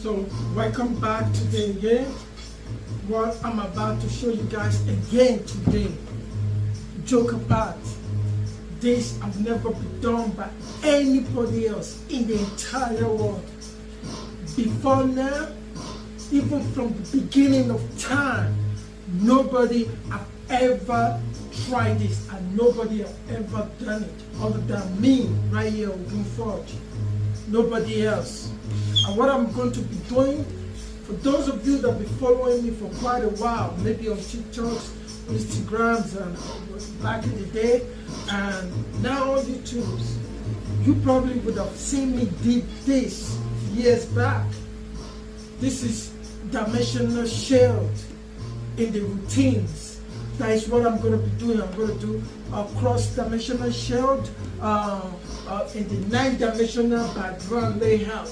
So welcome back today again. What I'm about to show you guys again today, joke apart, this have never been done by anybody else in the entire world. Before now, even from the beginning of time, nobody have ever tried this and nobody have ever done it other than me right here on Forge. Nobody else. And what I'm going to be doing, for those of you that have been following me for quite a while, maybe on TikToks, Instagrams, and back in the day, and now on YouTube, you probably would have seen me did this years back. This is dimensional shield in the routines. That is what I'm going to be doing. I'm going to do a cross-dimensional shield in the 9-dimensional background layout.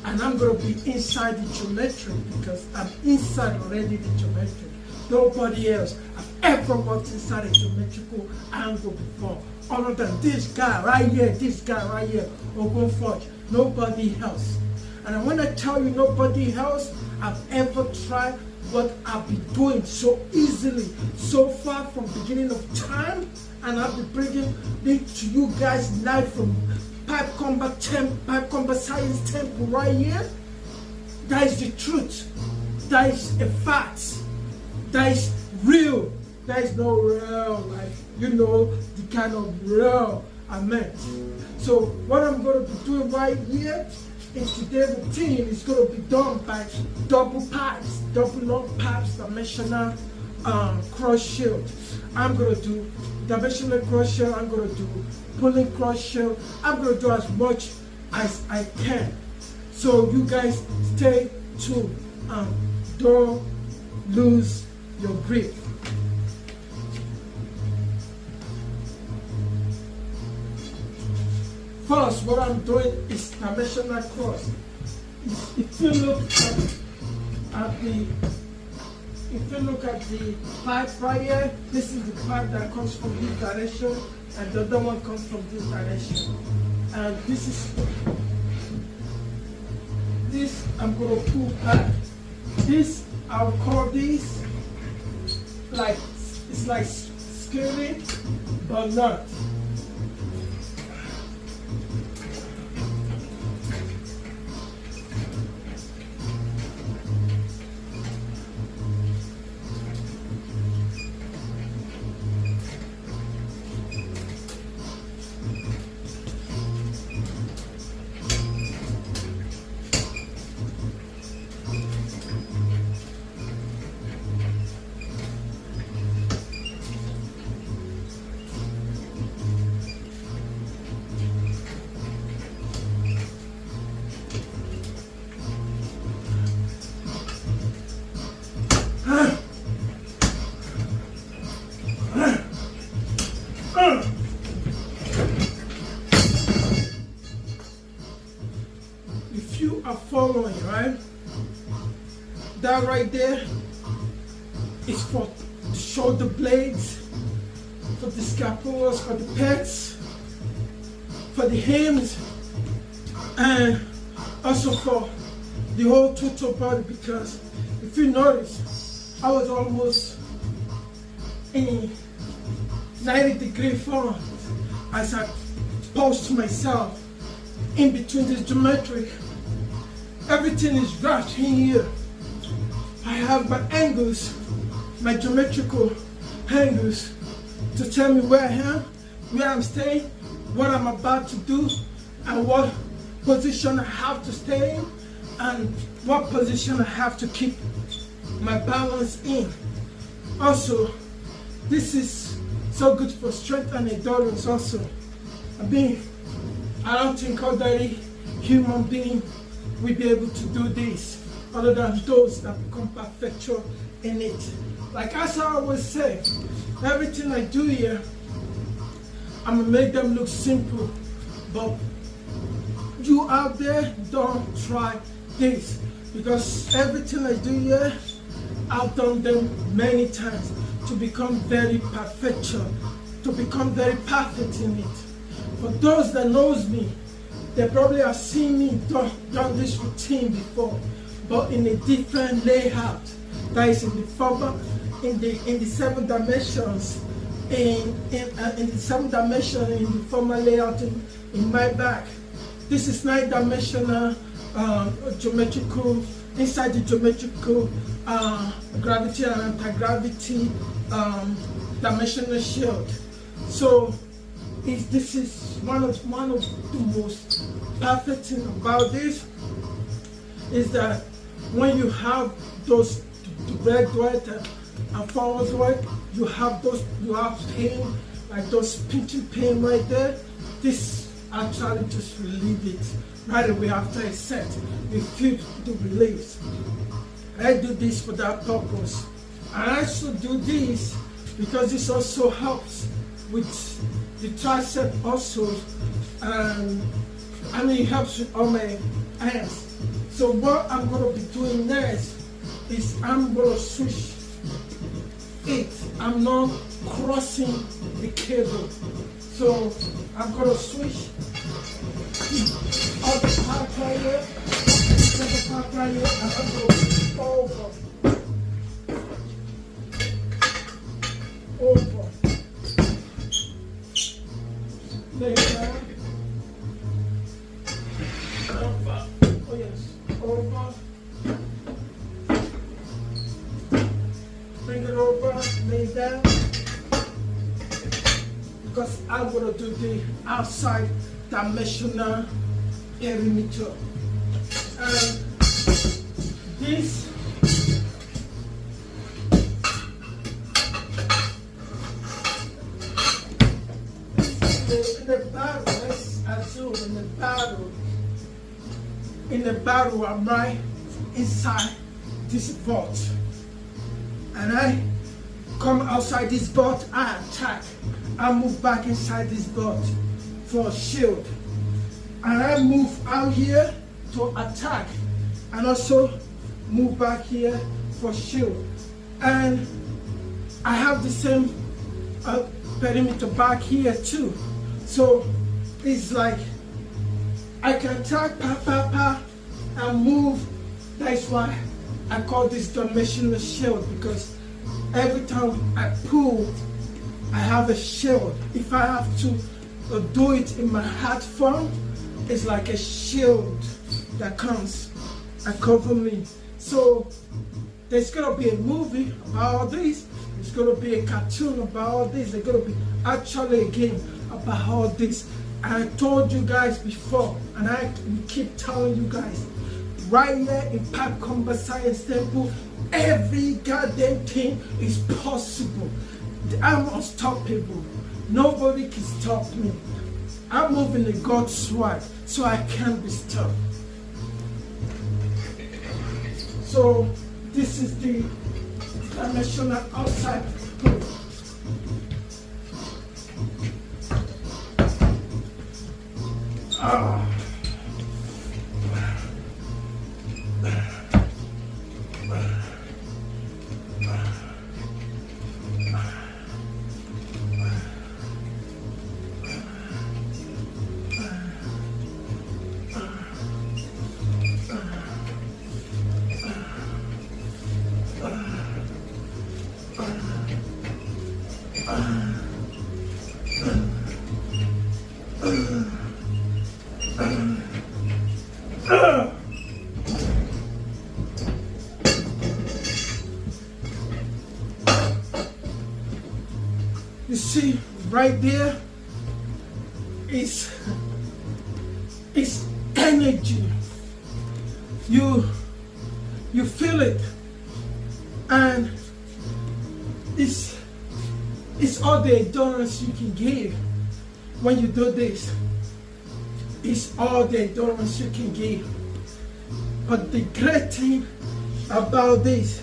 And I'm going to be inside the geometry because I'm inside already the geometry. Nobody else have ever worked inside a geometrical angle before, other than this guy right here, Ogun Forge. Nobody else. And when I tell you nobody else have ever tried what I've been doing so easily, so far from beginning of time, and I'll be bringing it to you guys live from Pipe Combat Science Temple right here. That is the truth. That is a fact. That is real. That is no real, like, you know, the kind of real I meant. So what I'm going to be doing right here in today's routine is going to be done by double long pipes, dimensional cross shield. I'm going to do dimensional cross shield. I'm going to do pulling cross shield. I'm going to do as much as I can. So you guys stay tuned and don't lose your grip. First, what I'm doing is dimensional cross. If you look at the pipe right here, this is the pipe that comes from this direction, and the other one comes from this direction. And this I'm going to pull back. This, I'll call this like, it's like scaling, but not. If you are following, right, that right there is for the shoulder blades, for the scapulas, for the pecs, for the hams, and also for the whole total body. Because if you notice, I was almost in 90-degree front as I posed myself in between this geometry. Everything is wrapped in here. I have my angles, my geometrical angles, to tell me where I am, where I'm staying, what I'm about to do, and what position I have to stay in, and what position I have to keep my balance in. Also, this is so good for strength and endurance also. I don't think ordinary human being will be able to do this other than those that become perfectual in it. Like as I always say, everything I do here, I'm gonna make them look simple, but you out there, don't try this, because everything I do here, I've done them many times to become very perfectual, to become very perfect in it. For those that knows me, They probably have seen me done this routine before, but in a different layout. That is in the former, in the 7 dimensions, in the 7 dimension in the former layout in my back. This is 9-dimensional geometrical, inside the geometrical gravity and anti-gravity dimensional shield. So this is one of the most perfect thing about this is that when you have those direct weight and forward weight, you have pain, like those pinching pain right there. This actually just relieve it right away after a set. You feel the relief. I do this for that purpose. I also do this because this also helps with the tricep also, and it helps with all my hands. So what I'm going to be doing next is I'm going to switch it. I'm not crossing the cable. So I'm going to switch up the part right here, the part right here, and I'm going to over. Lay it down. Over. Oh yes. Over. Bring it over. Lay it down. Because I'm going to do the outside dimensional perimeter. And this in the battle, let's assume in the battle, I'm right inside this vault, and I come outside this vault, I attack. I move back inside this vault for a shield, and I move out here to attack, and also move back here for shield. And I have the same perimeter back here too. So it's like I can attack, and move. That's why I call this dimensional shield, because every time I pull, I have a shield. If I have to do it in my heart form, it's like a shield that comes and cover me. So there's gonna be a movie about all this. There's gonna be a cartoon about all this. There's gonna be actually a game about all this. And I told you guys before, and I keep telling you guys, right here in Pipe Combat Science Temple, every goddamn thing is possible. I'm unstoppable. Nobody can stop me. I'm moving in God's word, so I can't be stopped. So this is the dimensional outside. You see, right there is energy. You feel it, and it's all the endurance you can give when you do this. It's all the endurance you can give. But the great thing about this,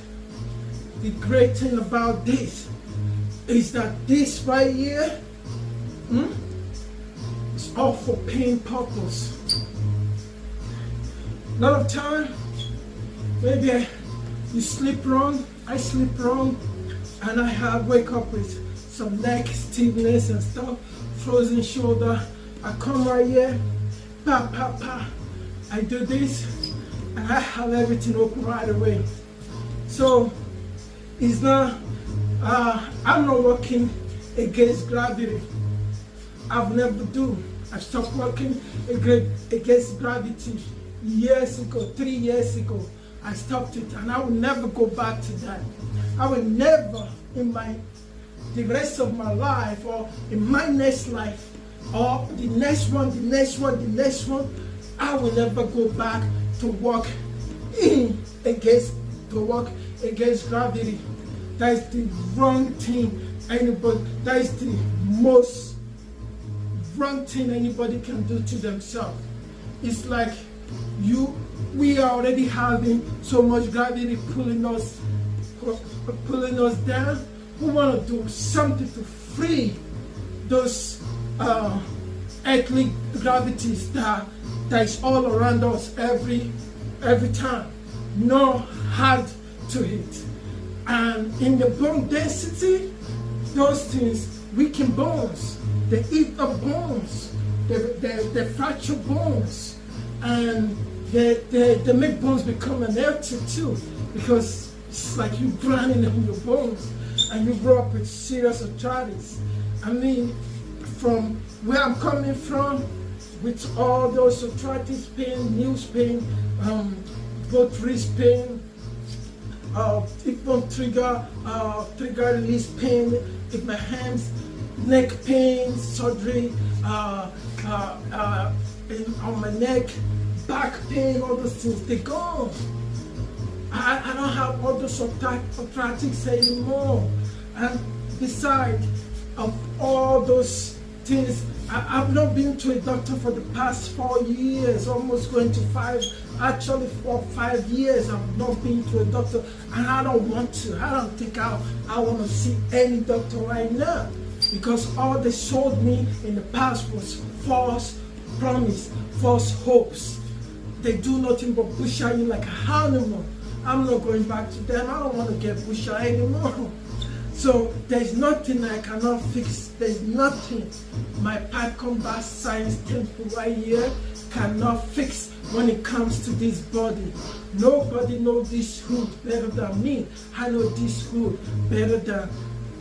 is that this right here is all for pain purpose. A lot of time, maybe you sleep wrong, I sleep wrong, and I wake up with some neck stiffness and stuff, frozen shoulder. I come right here pa, pa, pa. I do this, and I have everything open right away. So it's not, I'm not working against gravity. I've never do. I stopped working against gravity years ago, 3 years ago. I stopped it, and I will never go back to that. I will never in the rest of my life, or in my next life, or the next one, I will never go back to work against gravity. That is the wrong thing that is the most wrong thing anybody can do to themselves. It's like we are already having so much gravity pulling us down. We want to do something to free those earthly gravities that is all around us every time. No hard to hit. And in the bone density, those things weaken bones. They eat up bones. They fracture bones. And they make bones become inert too, because it's like you grinding in your bones, and you grow up with serious arthritis. I mean, from where I'm coming from, with all those arthritis pain, knees pain, both wrist pain, hip bone trigger release pain in my hands, neck pain, surgery on my neck, back pain, all those things, they're gone. I don't have all those arthritis anymore. And besides of all those things, I've not been to a doctor for the past 4 years, almost going to 5. Actually, for 5 years, I've not been to a doctor, and I don't want to. I don't think I want to see any doctor right now, because all they showed me in the past was false promise, false hopes. They do nothing but butcher you like an animal. I'm not going back to them. I don't want to get butchered anymore. So there's nothing I cannot fix. There's nothing my pipe combat science temple right here cannot fix when it comes to this body. Nobody knows this hood better than me. I know this hood better than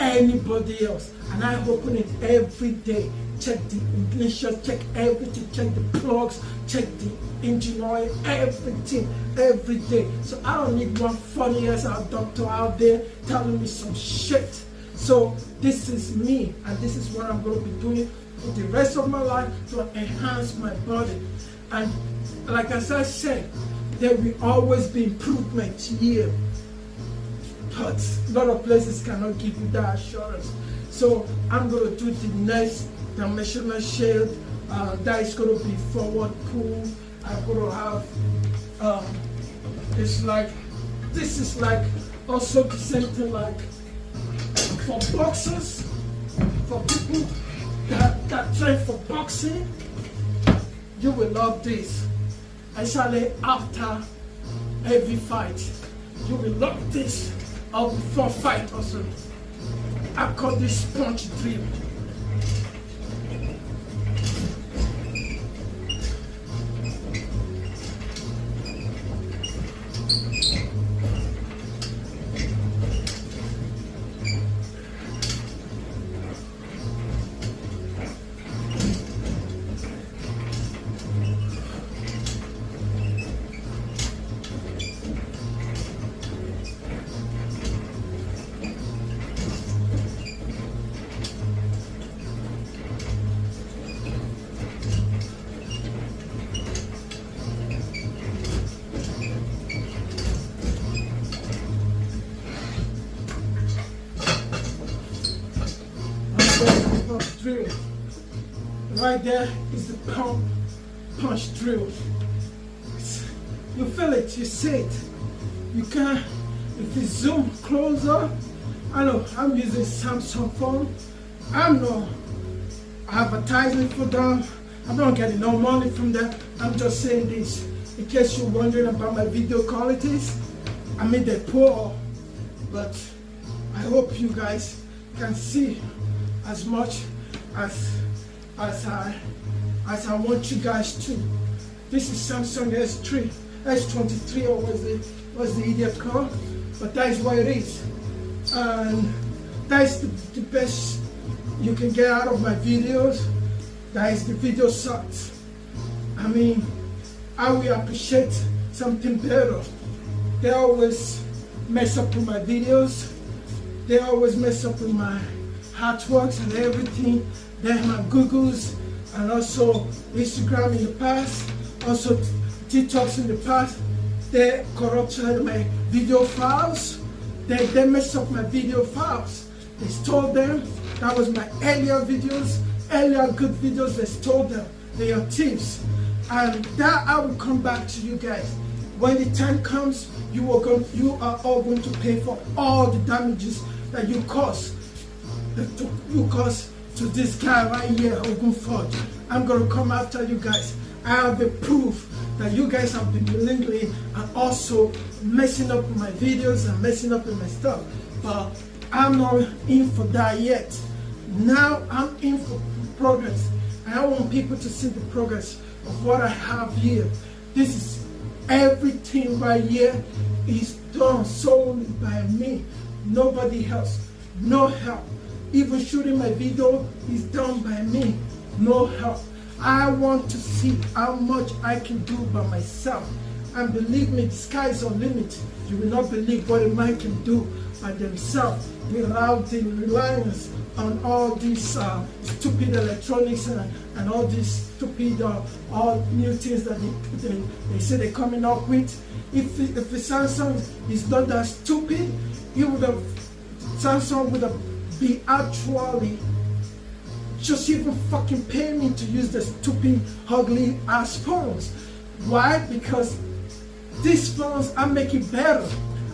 anybody else. And I open it every day. Check the ignition, check everything, check the plugs, check the engine oil, everything, every day. So I don't need one funny ass doctor out there telling me some shit. So this is me, and this is what I'm going to be doing for the rest of my life to enhance my body. And like as I said, there will always be improvements here, but a lot of places cannot give you that assurance. So I'm going to do the next dimensional shield. That is going to be forward pull. I'm going to have it's like, this is like also the same thing like for boxers, for people that train for boxing. You will love this, especially after every fight. You will love this, or before fight also. I call this sponge drill. Drill. Right there is the punch drill. You feel it, you see it. You can, if you zoom closer, I know I'm using Samsung phone. I'm not advertising for them. I'm not getting no money from them. I'm just saying this in case you're wondering about my video qualities. I mean, they're poor, but I hope you guys can see as much as as I want you guys to. This is Samsung S23, or what's the idiot called? But that is what it is. And that is the best you can get out of my videos. That is the video sucks. I mean, I will appreciate something better. They always mess up with my videos. They always mess up with my artworks and everything. Then my Googles and also Instagram in the past, also TikToks in the past. They corrupted my video files. They messed up my video files. They stole them. That was my earlier videos, earlier good videos. They stole them. They are thieves. And that I will come back to you guys. When the time comes, you are all going to pay for all the damages that you caused. To this guy right here, Ogun Forge. I'm gonna come after you guys. I have the proof that you guys have been belittling and also messing up with my videos and messing up with my stuff. But I'm not in for that yet. Now I'm in for progress. And I want people to see the progress of what I have here. This is everything right here is done solely by me. Nobody else. No help. Even shooting my video is done by me. No help. I want to see how much I can do by myself. And believe me, the sky is unlimited. You will not believe what a man can do by themselves without the reliance on all these stupid electronics and all these stupid all new things that they say they're coming up with. If the Samsung is not that stupid, Samsung would have be actually just even fucking pay me to use the stupid ugly ass phones. Why? Because these phones I make it better.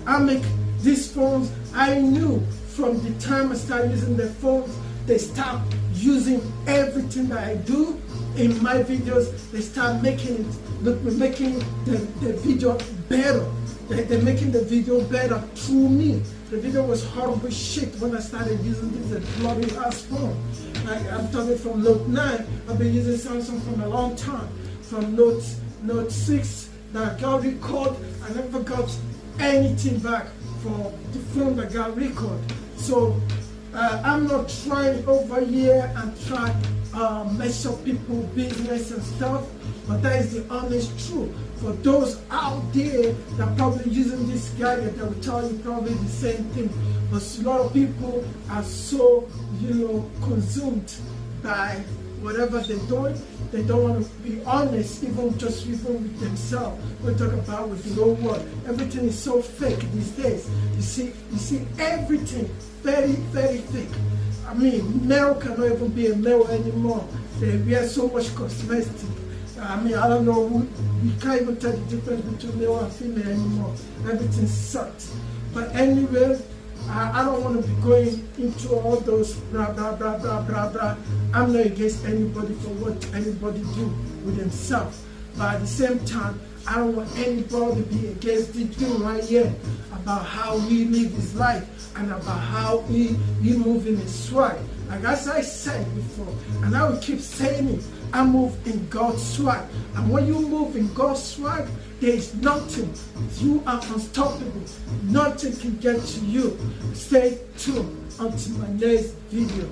I make these phones, I knew from the time I started using the phones, they start using everything that I do in my videos. They start making the video better. They're making the video better through me. The video was horrible shit when I started using this bloody ass phone. I'm talking from Note 9. I've been using Samsung for a long time. From Note 6 that I got record, I never got anything back for the phone that got record. So I'm not trying over here and try mess up people's business and stuff, but that is the honest truth. For those out there that are probably using this gadget, that will tell you probably the same thing. But a lot of people are so, consumed by whatever they're doing. They don't want to be honest, even with themselves. We talk about with the whole world. Everything is so fake these days. You see everything very, very fake. I mean, male cannot even be a male anymore. They wear so much cosmetic. I mean, I don't know, we can't even tell the difference between male and female anymore. Everything sucks. But anyway, I don't want to be going into all those blah, blah, blah, blah, blah, blah. I'm not against anybody for what anybody do with themselves. But at the same time, I don't want anybody to be against this thing right here about how he live his life and about how he move in his swag. Like as I said before, and I will keep saying it, I move in God's swag. And when you move in God's swag, there is nothing. You are unstoppable. Nothing can get to you. Stay tuned until my next video.